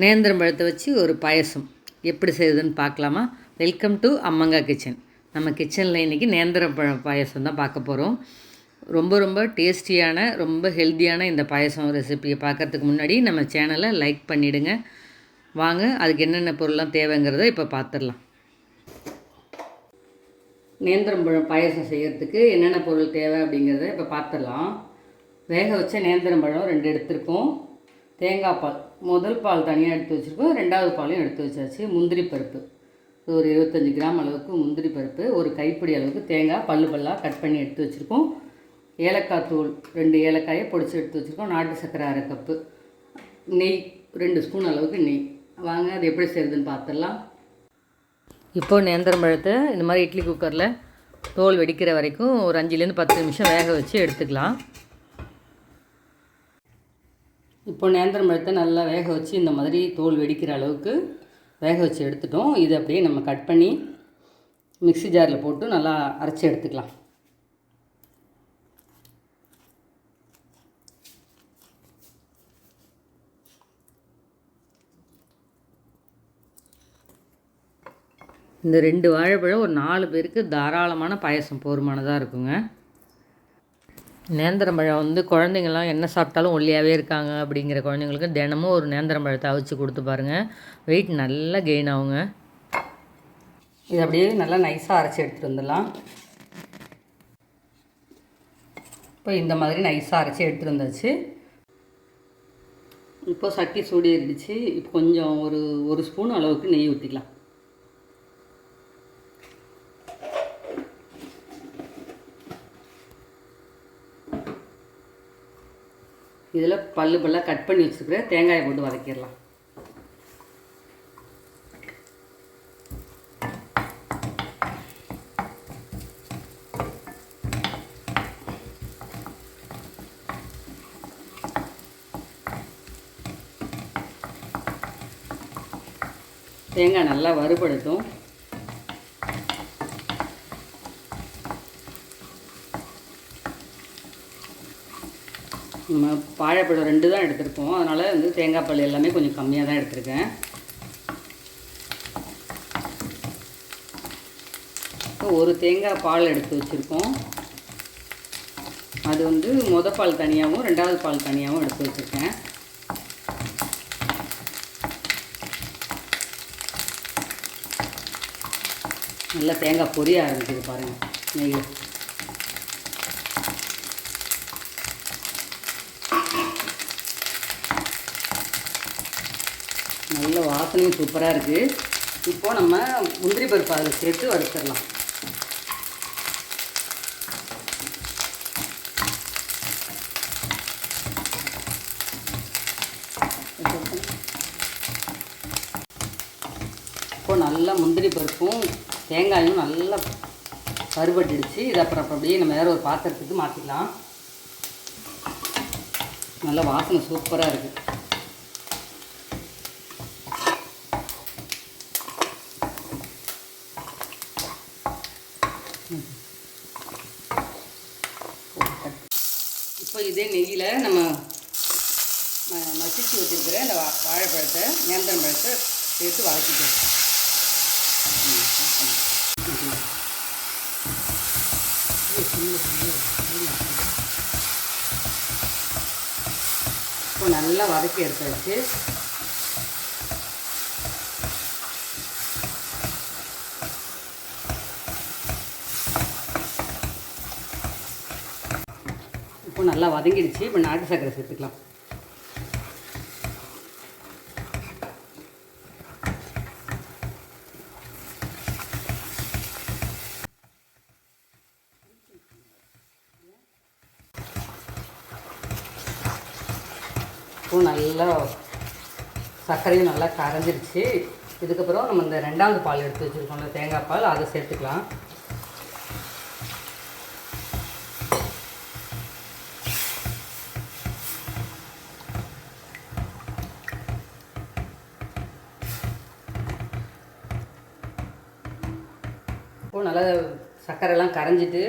நேந்திரம் பழத்தை வச்சு ஒரு பாயசம் எப்படி செய்யுதுன்னு பார்க்கலாமா? Welcome to Ammanga kitchen. நம்ம கிச்சனில் இன்றைக்கி நேந்திரம் பழம் பாயசம் தான் பார்க்க போகிறோம். ரொம்ப ரொம்ப டேஸ்டியான, ரொம்ப ஹெல்த்தியான இந்த பாயசம் ரெசிபியை பார்க்குறதுக்கு முன்னாடி நம்ம சேனலை லைக் பண்ணிவிடுங்க. வாங்க, அதுக்கு என்னென்ன பொருள்லாம் தேவைங்கிறத இப்போ பார்த்துடலாம். நேந்திரம் பழம் பாயசம் செய்கிறதுக்கு என்னென்ன பொருள் தேவை அப்படிங்கிறத இப்போ பார்த்துடலாம். வேக வச்ச நேந்திரம் பழம் 2 எடுத்துருக்கோம். தேங்காய் பால், முதல் பால் தனியாக எடுத்து வச்சுருக்கோம், 2வது பாலையும் எடுத்து வச்சாச்சு. முந்திரி பருப்பு ஒரு 25 கிராம் அளவுக்கு முந்திரி பருப்பு, ஒரு கைப்பிடி அளவுக்கு தேங்காய் பல்லாக கட் பண்ணி எடுத்து வச்சுருக்கோம். ஏலக்காய் தூள் 2 ஏலக்காயை பொடிச்சு எடுத்து வச்சுருக்கோம். நாட்டு சர்க்கரை 1/2 கப்பு, நெய் 2 ஸ்பூன் அளவுக்கு நெய். வாங்க அது எப்படி செய்யுதுன்னு பார்த்துடலாம். இப்போது நேந்திரம் பழத்தை இந்த மாதிரி இட்லி குக்கரில் தோல் வெடிக்கிற வரைக்கும் ஒரு 5லேருந்து 10 நிமிஷம் வேக வச்சு எடுத்துக்கலாம். இப்போ நேந்திரம் பழத்தை நல்லா வேக வச்சு இந்த மாதிரி தோல் வெடிக்கிற அளவுக்கு வேக வச்சு எடுத்துட்டோம். இது அப்படியே நம்ம கட் பண்ணி மிக்ஸி ஜாரில் போட்டு நல்லா அரைச்சி எடுத்துக்கலாம். இந்த 2 வாழைப்பழம் ஒரு 4 பேருக்கு தாராளமான பாயசம் போதுமானதாக இருக்குங்க. நேந்திரம்பழம் குழந்தைங்கள்லாம் என்ன சாப்பிட்டாலும் ஒல்லியாகவே இருக்காங்க அப்படிங்கிற குழந்தைங்களுக்கு தினமும் ஒரு நேந்திரம்பழத்தை அவிச்சு கொடுத்து பாருங்கள், வெயிட் நல்லா கெயின் ஆகுங்க. இது அப்படியே நல்லா நைஸாக அரைச்சி எடுத்துகிட்டு வந்துடலாம். இப்போ இந்த மாதிரி நைஸாக அரைச்சி எடுத்துகிட்டு வந்தாச்சு. இப்போ சட்டி சூடேறிடுச்சு. இப்போ கொஞ்சம் ஒரு ஸ்பூன் அளவுக்கு நெய் ஊற்றிக்கலாம். இதில் பல்லாக கட் பண்ணி வச்சுருக்கிற தேங்காயை போட்டு வதக்கிடலாம். தேங்காய் நல்லா வறுபடட்டும். நம்ம வாழைப்பழம் 2 தான் எடுத்திருக்கோம், அதனால் தேங்காய் பால் எல்லாமே கொஞ்சம் கம்மியாக தான் எடுத்திருக்கேன். இப்போ ஒரு தேங்காய் பால் எடுத்து வச்சுருக்கோம். அது மொதல் பால் தனியாகவும் 2வது பால் தனியாகவும் எடுத்து வச்சுருக்கேன். நல்லா தேங்காய் பொரிய ஆரம்பிக்குது பாருங்கள் நெய். நல்ல வாசனையும் சூப்பராக இருக்குது. இப்போது நம்ம முந்திரி பருப்பு அதில் சேர்த்து வறுத்துடலாம். இப்போது நல்லா முந்திரி பருப்பும் தேங்காயும் நல்லா வறுபட்டுடுச்சு. இது அப்புறம் அப்படியே நம்ம வேறு ஒரு பாத்திரத்துக்கு மாற்றிக்கலாம். நல்ல வாசனை சூப்பராக இருக்குது. இப்போ இதே நெய்யில் நம்ம மசிச்சு வச்சுருக்கிற இந்த வாழைப்பழத்தை நேந்திரம் பழத்தை சேர்த்து வதக்கிட்டோம். இப்போ நல்லா வதக்கி எடுத்தாச்சு. இப்போ நல்லா வதங்கிடுச்சு. இப்போ நாட்டு சர்க்கரை சேர்த்துக்கலாம். இப்போ நல்லா சர்க்கரையும் நல்லா கரைஞ்சிருச்சு. இதுக்கப்புறம் நம்ம இந்த 2வது பால் எடுத்து வச்சுருக்கோம்ல தேங்காய் பால், அதை சேர்த்துக்கலாம். இப்போது நல்லா சர்க்கரைலாம் கரைஞ்சிட்டு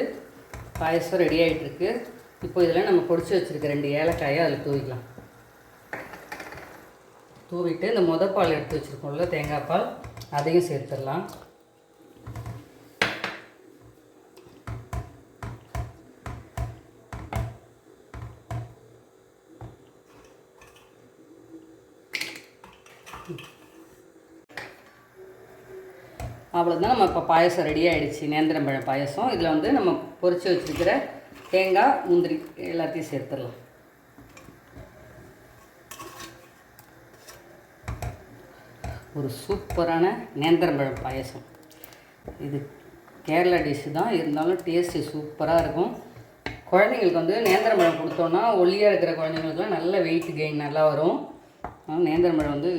பாயசம் ரெடி ஆகிட்டுருக்கு. இப்போ இதில் நம்ம பொடிச்சு வச்சுருக்க 2 ஏலக்காயை அதில் தூவிக்கலாம். தூவிட்டு இந்த பால் எடுத்து வச்சுருக்கோம்ல தேங்காய் பால் அதையும் சேர்த்துடலாம். அவ்வளோதான். நம்ம இப்போ பாயசம் ரெடி ஆகிடுச்சு, நேந்திரம்பழம் பாயசம். இதில் வந்து நம்ம பொரித்து வச்சுருக்கிற தேங்காய் முந்திரி எல்லாத்தையும் சேர்த்துடலாம். ஒரு சூப்பரான நேந்திரம்பழம் பாயசம். இது கேரளா டிஷ்ஷு தான், இருந்தாலும் டேஸ்ட்டு சூப்பராக இருக்கும். குழந்தைங்களுக்கு வந்து நேந்திரம்பழம் கொடுத்தோன்னா ஒல்லியாக இருக்கிற குழந்தைங்களுக்குலாம் நல்ல வெயிட் கெயின் நல்லா வரும். நேந்திரம்பழம் வந்து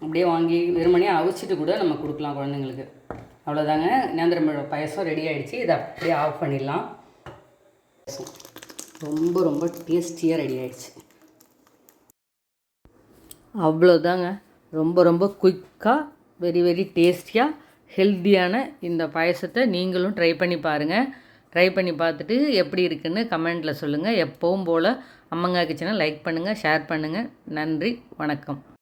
அப்படியே வாங்கி வெறுமனே அவிச்சிட்டு கூட நம்ம கொடுக்கலாம் குழந்தைங்களுக்கு. அவ்வளோதாங்க, நேந்திரம்பழம் பாயசம் ரெடி ஆகிடுச்சு. இதை அப்படியே ஆஃப் பண்ணிடலாம். ரொம்ப ரொம்ப டேஸ்டியாக ரெடி ஆகிடுச்சு. அவ்வளோதாங்க, ரொம்ப ரொம்ப குயிக்காக வெரி வெரி டேஸ்டியாக ஹெல்த்தியான இந்த பாயசத்தை நீங்களும் ட்ரை பண்ணி பாருங்கள். ட்ரை பண்ணி பார்த்துட்டு எப்படி இருக்குன்னு கமெண்ட்டில் சொல்லுங்கள். எப்பவும் போல் அம்மங்கா கிச்சனை லைக் பண்ணுங்கள், ஷேர் பண்ணுங்கள். நன்றி, வணக்கம்.